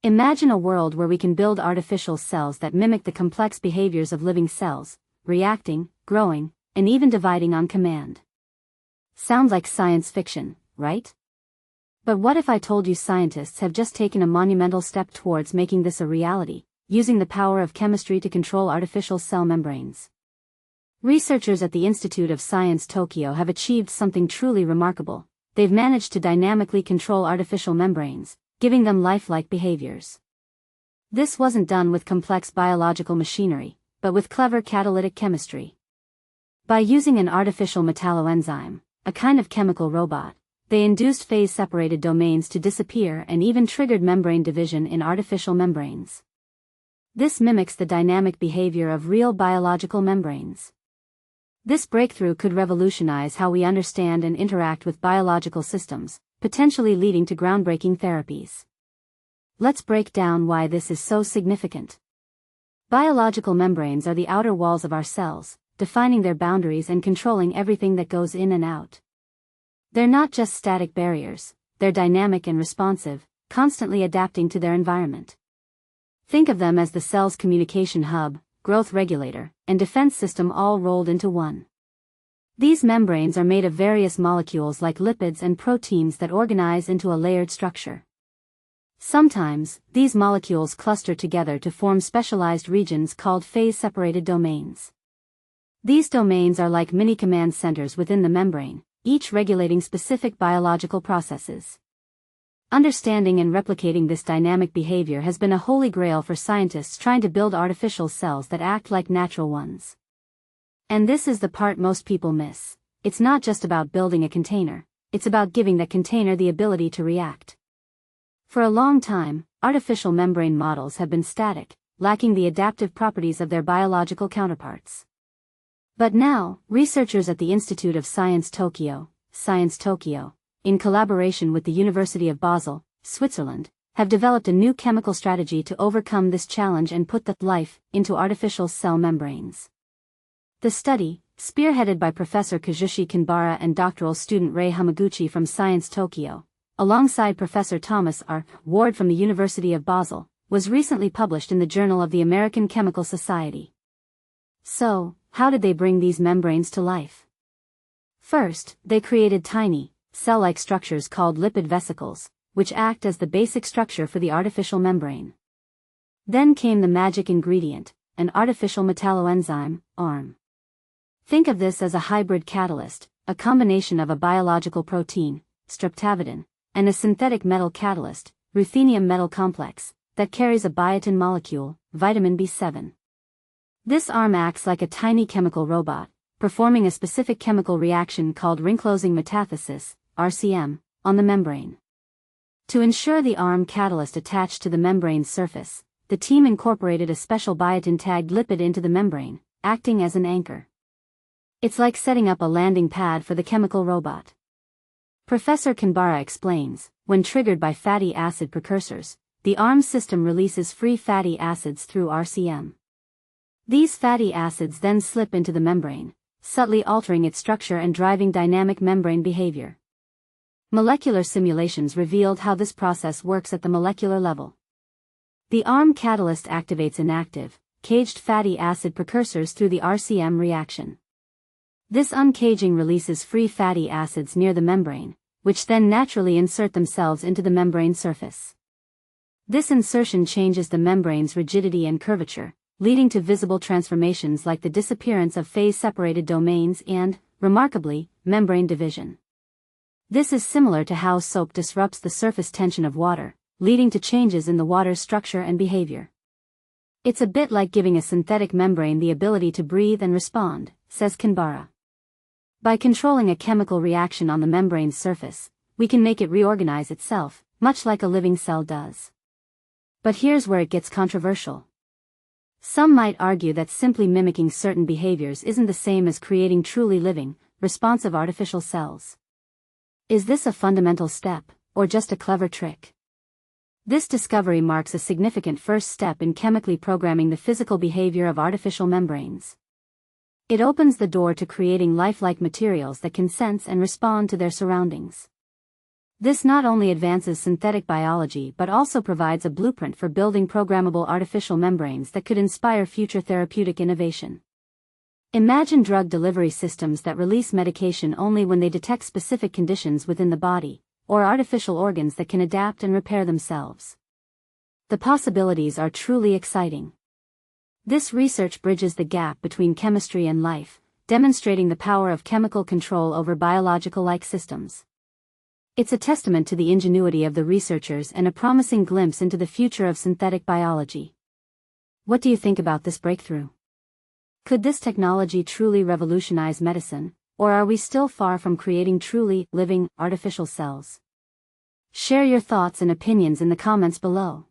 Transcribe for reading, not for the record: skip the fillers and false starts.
Imagine a world where we can build artificial cells that mimic the complex behaviors of living cells, reacting, growing, and even dividing on command. Sounds like science fiction, right? But what if I told you scientists have just taken a monumental step towards making this a reality, using the power of chemistry to control artificial cell membranes? Researchers at the Institute of Science Tokyo have achieved something truly remarkable. They've managed to dynamically control artificial membranes, giving them lifelike behaviors. This wasn't done with complex biological machinery, but with clever catalytic chemistry. By using an artificial metalloenzyme, a kind of chemical robot, they induced phase-separated domains to disappear and even triggered membrane division in artificial membranes. This mimics the dynamic behavior of real biological membranes. This breakthrough could revolutionize how we understand and interact with biological systems, potentially leading to groundbreaking therapies. Let's break down why this is so significant. Biological membranes are the outer walls of our cells, defining their boundaries and controlling everything that goes in and out. They're not just static barriers, they're dynamic and responsive, constantly adapting to their environment. Think of them as the cell's communication hub, growth regulator, and defense system all rolled into one. These membranes are made of various molecules like lipids and proteins that organize into a layered structure. Sometimes, these molecules cluster together to form specialized regions called phase-separated domains. These domains are like mini command centers within the membrane, each regulating specific biological processes. Understanding and replicating this dynamic behavior has been a holy grail for scientists trying to build artificial cells that act like natural ones. And this is the part most people miss. It's not just about building a container, it's about giving that container the ability to react. For a long time, artificial membrane models have been static, lacking the adaptive properties of their biological counterparts. But now, researchers at the Institute of Science Tokyo, in collaboration with the University of Basel, Switzerland, have developed a new chemical strategy to overcome this challenge and put the life into artificial cell membranes. The study, spearheaded by Professor Kazushi Kinbara and doctoral student Rei Hamaguchi from Science Tokyo, alongside Professor Thomas R. Ward from the University of Basel, was recently published in the Journal of the American Chemical Society. So, how did they bring these membranes to life? First, they created tiny, cell-like structures called lipid vesicles, which act as the basic structure for the artificial membrane. Then came the magic ingredient, an artificial metalloenzyme, ARM. Think of this as a hybrid catalyst, a combination of a biological protein, streptavidin, and a synthetic metal catalyst, ruthenium metal complex, that carries a biotin molecule, vitamin B7. This ARM acts like a tiny chemical robot, performing a specific chemical reaction called ring-closing metathesis, RCM, on the membrane. To ensure the ARM catalyst attached to the membrane's surface, the team incorporated a special biotin-tagged lipid into the membrane, acting as an anchor. It's like setting up a landing pad for the chemical robot. Professor Kinbara explains, when triggered by fatty acid precursors, the ARM system releases free fatty acids through RCM. These fatty acids then slip into the membrane, subtly altering its structure and driving dynamic membrane behavior. Molecular simulations revealed how this process works at the molecular level. The ARM catalyst activates inactive, caged fatty acid precursors through the RCM reaction. This uncaging releases free fatty acids near the membrane, which then naturally insert themselves into the membrane surface. This insertion changes the membrane's rigidity and curvature, leading to visible transformations like the disappearance of phase-separated domains and, remarkably, membrane division. This is similar to how soap disrupts the surface tension of water, leading to changes in the water's structure and behavior. It's a bit like giving a synthetic membrane the ability to breathe and respond, says Kinbara. By controlling a chemical reaction on the membrane's surface, we can make it reorganize itself, much like a living cell does. But here's where it gets controversial. Some might argue that simply mimicking certain behaviors isn't the same as creating truly living, responsive artificial cells. Is this a fundamental step, or just a clever trick? This discovery marks a significant first step in chemically programming the physical behavior of artificial membranes. It opens the door to creating lifelike materials that can sense and respond to their surroundings. This not only advances synthetic biology but also provides a blueprint for building programmable artificial membranes that could inspire future therapeutic innovation. Imagine drug delivery systems that release medication only when they detect specific conditions within the body, or artificial organs that can adapt and repair themselves. The possibilities are truly exciting. This research bridges the gap between chemistry and life, demonstrating the power of chemical control over biological-like systems. It's a testament to the ingenuity of the researchers and a promising glimpse into the future of synthetic biology. What do you think about this breakthrough? Could this technology truly revolutionize medicine, or are we still far from creating truly living, artificial cells? Share your thoughts and opinions in the comments below.